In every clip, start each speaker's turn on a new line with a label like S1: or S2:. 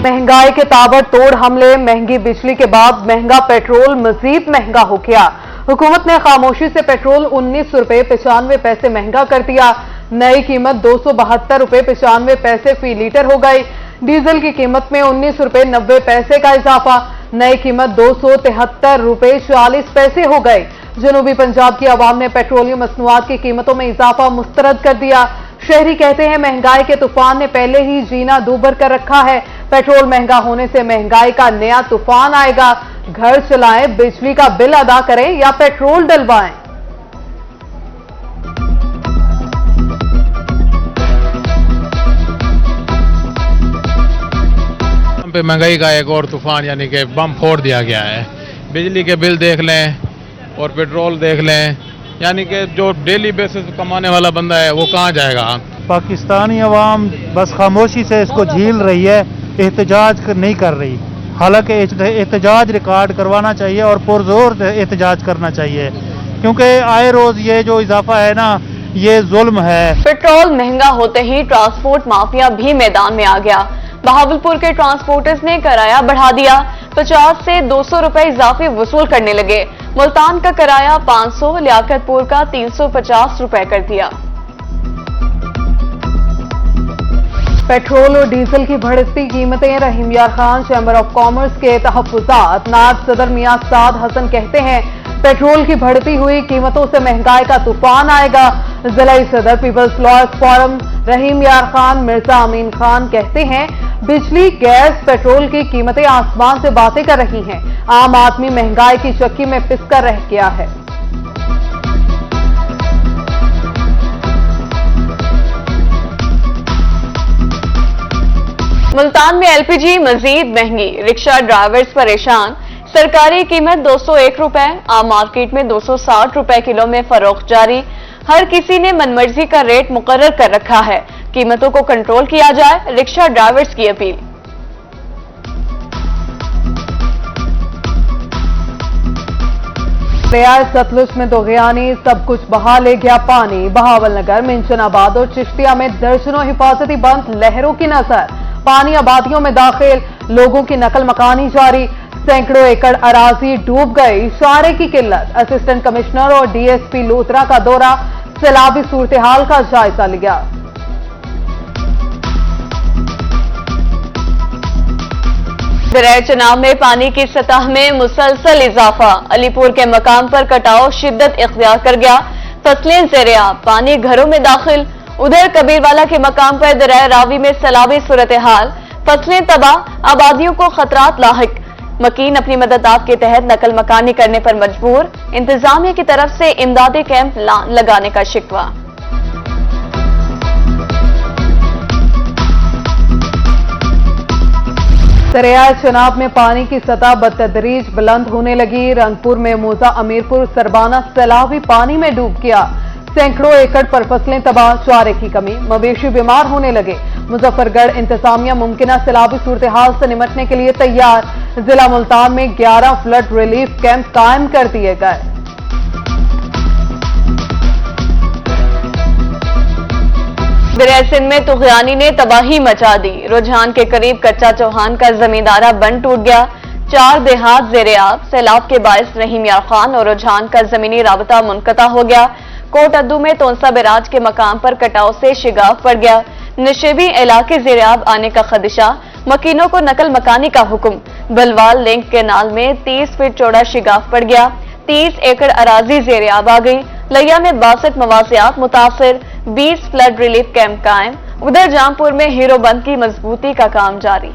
S1: महंगाई के ताबड़तोड़ हमले, महंगी बिजली के बाद महंगा पेट्रोल मजीद महंगा हो गया। हुकूमत ने खामोशी से पेट्रोल 19 रुपए 95 पैसे महंगा कर दिया। नई कीमत 272 रुपए 95 पैसे फी लीटर हो गई। डीजल की कीमत में 19 रुपए 90 पैसे का इजाफा, नई कीमत 273 रुपए 40 पैसे हो गई। जनूबी पंजाब की आवाम ने पेट्रोलियम मसनूआत की कीमतों में इजाफा मुस्तरद कर दिया। शहरी कहते हैं महंगाई के तूफान ने पहले ही जीना दूभर कर रखा है। पेट्रोल महंगा होने से महंगाई का नया तूफान आएगा। घर चलाएं, बिजली का बिल अदा करें या पेट्रोल डलवाएं।
S2: पे महंगाई का एक और तूफान यानी कि बम फोड़ दिया गया है। बिजली के बिल देख लें और पेट्रोल देख लें, यानी कि जो डेली बेसिस कमाने वाला बंदा है वो कहाँ जाएगा।
S3: पाकिस्तानी अवाम बस खामोशी से इसको झील रही है, एहतजाज नहीं कर रही। हालांकि एहतजाज रिकॉर्ड करवाना चाहिए और पुरजोर एहतजाज करना चाहिए, क्योंकि आए रोज ये जो इजाफा है ना, ये जुल्म है।
S4: पेट्रोल महंगा होते ही ट्रांसपोर्ट माफिया भी मैदान में आ गया। बहावलपुर के ट्रांसपोर्टर्स ने किराया बढ़ा दिया, 50 से 200 रुपए इजाफे वसूल करने लगे। मुल्तान का किराया 500, लियाकतपुर का 350 रुपए कर दिया।
S1: पेट्रोल और डीजल की बढ़ती कीमतें, रहीम यार खान चैम्बर ऑफ कॉमर्स के तहफ्फुज़ात नायब सदर मियां साद हसन कहते हैं पेट्रोल की बढ़ती हुई कीमतों से महंगाई का तूफान आएगा। जिला सदर पीपल्स लॉयर्स फोरम रहीम यार खान मिर्जा अमीन खान कहते हैं बिजली, गैस, पेट्रोल की कीमतें आसमान से बातें कर रही हैं। आम आदमी महंगाई की चक्की में पिसकर रह गया है।
S4: मुल्तान में एलपीजी मजीद महंगी, रिक्शा ड्राइवर्स परेशान। सरकारी कीमत 201 रुपए, आम मार्केट में 260 रुपए किलो में फरोख्त जारी। हर किसी ने मनमर्जी का रेट मुकर्रर कर रखा है। कीमतों को कंट्रोल किया जाए, रिक्शा ड्राइवर्स की अपील।
S1: दरियाए सतलुज में दोगयानी, सब कुछ बहा ले गया पानी। बहावलनगर, मिंचनाबाद और चिश्तिया में दर्जनों हिफाजती बंद, लहरों की नजर। पानी आबादियों में दाखिल, लोगों की नकल मकानी जारी। सैकड़ों एकड़ अराजी डूब गई, चारे की किल्लत। असिस्टेंट कमिश्नर और डीएसपी लोथरा का दौरा, सैलाबी सूरत हाल का जायजा लिया।
S4: दरियाए चनाब में पानी की सतह में मुसलसल इजाफा, अलीपुर के मकाम पर कटाव शिद्दत इख्तियार कर गया। फसलें ज़ेर-ए-आब, पानी घरों में दाखिल। उधर कबीरवाला के मकाम पर दरियाए रावी में सैलाबी सूरत हाल, फसलें तबाह, आबादियों को खतरात लाहिक। मकीन अपनी मददात के तहत नकल मकानी करने पर मजबूर, इंतजामिया की तरफ से इमदादी कैंप लगाने का शिकवा।
S1: दरियाए चनाब में पानी की सतह बतदरीज बुलंद होने लगी। रंगपुर में मोजा अमीरपुर सरबाना सैलाबी पानी में डूब गया। सैकड़ों एकड़ पर फसलें तबाह, चारे की कमी, मवेशी बीमार होने लगे। मुजफ्फरगढ़ इंतजामिया मुमकिन सैलाबी सूरत हाल से निपटने के लिए तैयार। जिला मुल्तान में 11 फ्लड रिलीफ कैंप कायम कर दिए गए।
S4: दरियाए सिंध में तुगयानी ने तबाही मचा दी। रुझान के करीब कच्चा चौहान का जमींदारा बंद टूट गया। 4 देहात ज़ेर-ए-आब, सैलाब के बायस रहीम यार खान और रुझान का जमीनी राबता मुनक़ता हो गया। कोट अद्दू में तोंसा बैराज के मकाम पर कटाव से शिगाफ पड़ गया। नशेबी इलाके ज़ेर-ए-आब आने का खदशा, मकीनों को नकल मकानी का हुक्म। बलवाल लिंक कैनाल में 30 फीट चौड़ा शिगाफ पड़ गया। 30 एकड़ अराजी ज़ेर-ए-आब आ गई। लिया में 62 मवासियात मुतासिर, 20 फ्लड रिलीफ कैंप कायम। उधर जामपुर में हीरो बंद की मजबूती का काम जारी।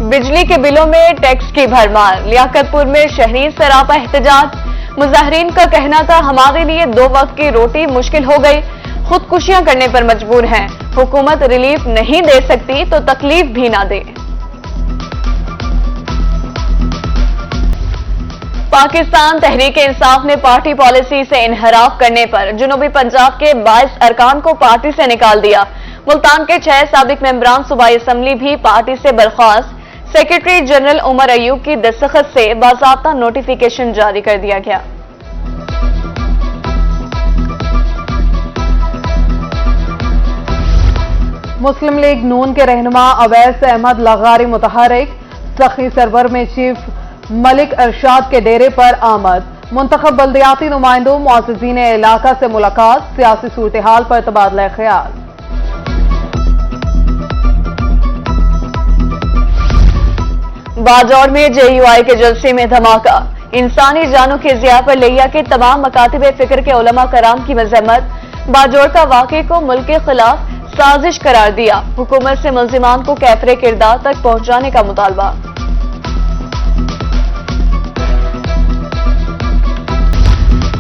S4: बिजली के बिलों में टैक्स की भरमार, लियाकतपुर में शहरी सरापा एहतजाज। मुजाहरीन का कहना था हमारे लिए 2 वक्त की रोटी मुश्किल हो गई, खुदकुशियां करने पर मजबूर हैं। हुकूमत रिलीफ नहीं दे सकती तो तकलीफ भी ना दे। पाकिस्तान तहरीक इंसाफ ने पार्टी पॉलिसी से इनहराफ करने पर जनूबी पंजाब के 22 अरकान को पार्टी से निकाल दिया। मुल्तान के 6 साबिक मेंबरान सूबाई असम्बली भी पार्टी से बर्खास्त। सेक्रेटरी जनरल उमर अयूब की दस्तखत से बाज़ाब्ता नोटिफिकेशन जारी कर दिया गया।
S1: मुस्लिम लीग नून के रहनुमा अवैस अहमद लगारी मुतहरिक सखी सरवर में चीफ मलिक अरशाद के डेरे पर आमद। मुंतखब बल्दियाती नुमाइंदों मुअज़्ज़िज़ीन इलाका से मुलाकात, सियासी सूरत हाल पर तबादला ख्याल।
S4: बाजौर में JUI के जलसे में धमाका, इंसानी जानों के ज़िया पर लिया के तमाम मकातिब फिक्र के उलमा कराम की मजम्मत। बाजौर का वाक़े को मुल्क के खिलाफ साजिश करार दिया, हुकूमत से मुल्ज़िमान को कैफरे किरदार तक पहुंचाने का मुतालबा।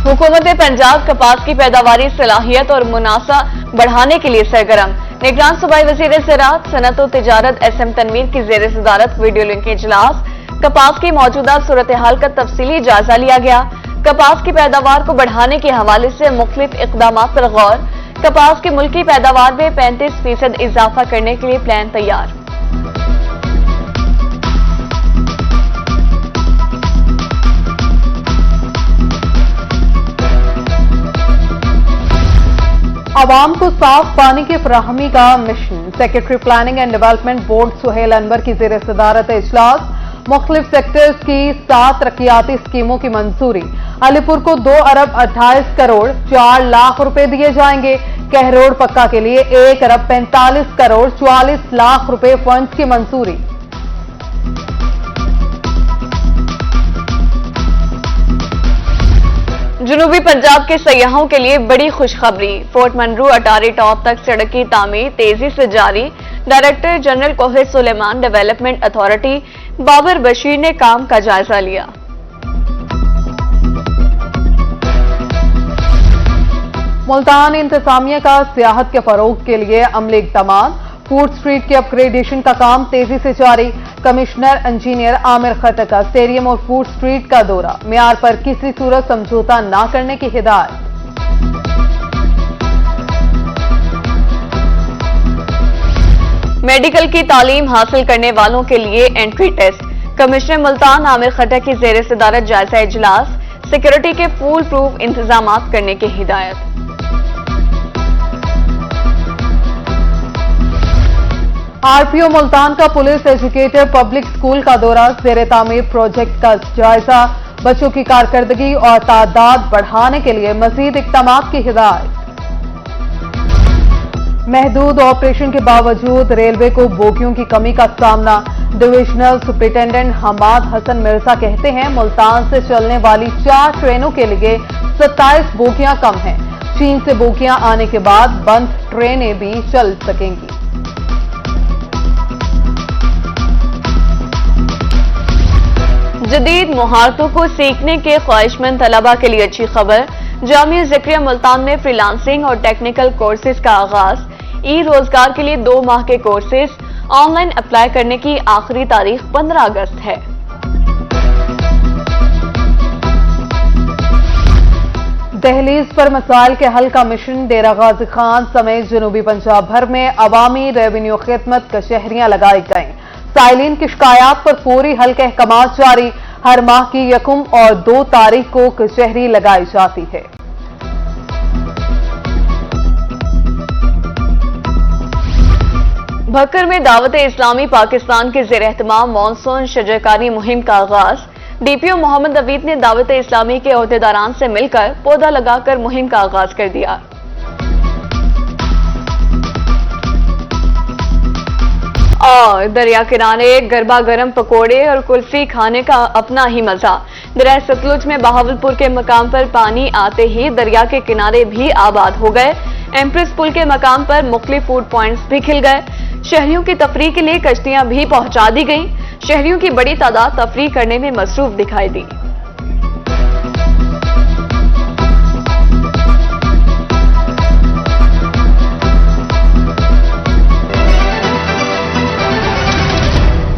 S4: हुकूमत पंजाब कपास की पैदावारी सलाहियत और मुनाफा बढ़ाने के लिए सरगर्म। निगरान सूबाई वज़ीर ज़राअत सनअत और तिजारत SM तनवीर की ज़ेर सदारत वीडियो लिंक इजलास। कपास की मौजूदा सूरत हाल का तफसीली जायजा लिया गया। कपास की पैदावार को बढ़ाने के हवाले से मुख्तलिफ इक़दामात पर गौर। कपास की मुल्की पैदावार में 35% इजाफा करने के लिए प्लान तैयार।
S1: आवाम को साफ पानी की फराहमी का मिशन। Secretary planning and development board Suhail Anwar की ज़ेर सदारत इजलास। मुख्तलिफ सेक्टर्स की 7 तरक्याती स्कीमों की मंजूरी। अलीपुर को 2 अरब 28 करोड़ 4 लाख रुपए दिए जाएंगे। कहरोड़ पक्का के लिए 1 अरब 45 करोड़ 44 लाख रुपए फंड्स की मंजूरी।
S4: जनूबी पंजाब के सयाहों के लिए बड़ी खुशखबरी। फोर्ट मनरू अटारी टॉप तक सड़क की तामीर तेजी से जारी। Director general Kohir Suleman development authority Babar Bashir ने काम का जायजा लिया।
S1: मुल्तान इंतजामिया का सियाहत के फरोग के लिए अमली इक़दाम। फूड स्ट्रीट के अपग्रेडेशन का काम तेजी से जारी। कमिश्नर इंजीनियर आमिर खट्टर का स्टेडियम और फूड स्ट्रीट का दौरा। मियार पर किसी सूरत समझौता न करने की हिदायत।
S4: मेडिकल की तालीम हासिल करने वालों के लिए entry test. Commissioner Multan Aamir Khattar की ज़ेर सदारत जायजा इजलास। सिक्योरिटी के फूल प्रूफ इंतजाम करने की हिदायत।
S1: RPO मुल्तान का पुलिस एजुकेटर पब्लिक स्कूल का दौरा। ज़ेर तामीर प्रोजेक्ट का जायजा। बच्चों की कारकर्दगी और तादाद बढ़ाने के लिए मजीद इक़दामात की हिदायत। महदूद ऑपरेशन के बावजूद रेलवे को बोगियों की कमी का सामना। डिविजनल सुपरिटेंडेंट हमाद हसन मिर्जा कहते हैं मुल्तान से चलने वाली 4 ट्रेनों के लिए 27 बोगियां कम हैं। चीन से बोगियां आने के बाद बंद ट्रेनें भी चल सकेंगी।
S4: जदीद महारतों को सीखने के ख्वाहिशमंद तलबा के लिए अच्छी खबर। जामिया ज़करिया मुल्तान में फ्रीलांसिंग और टेक्निकल कोर्सेज का आगाज। रोजगार के लिए 2 माह के कोर्सेज ऑनलाइन अप्लाई करने की आखिरी तारीख 15 अगस्त है।
S1: दहलीज पर मसाइल के हल का मिशन। डेरा गाजी खान समेत जनूबी पंजाब भर में अवामी रेवेन्यू खिदमत कचहरियां लगाई गईं। साइलिन की शिकायत पर फौरी हल के अहकाम जारी। हर माह की 1 और 2 तारीख को कचहरी लगाई जाती है।
S4: भक्कर में दावत इस्लामी पाकिस्तान के ज़ेर एहतमाम मॉनसून शजरकारी मुहिम का आगाज। DPO मोहम्मद नवीद ने दावत इस्लामी के ओहदेदारान से मिलकर पौधा लगाकर मुहिम का आगाज कर दिया। और दरिया किनारे गरबा गरम पकोड़े और कुल्फी खाने का अपना ही मजा। दरिया सतलुज में बहावलपुर के मकाम पर पानी आते ही दरिया के किनारे भी आबाद हो गए। एम्प्रेस पुल के मकाम पर मुख्तलिफ फूड पॉइंट्स भी खिल गए। शहरियों की तफरीह के लिए कश्तियां भी पहुंचा दी गईं। शहरियों की बड़ी तादाद तफरीह करने में मसरूफ दिखाई दी।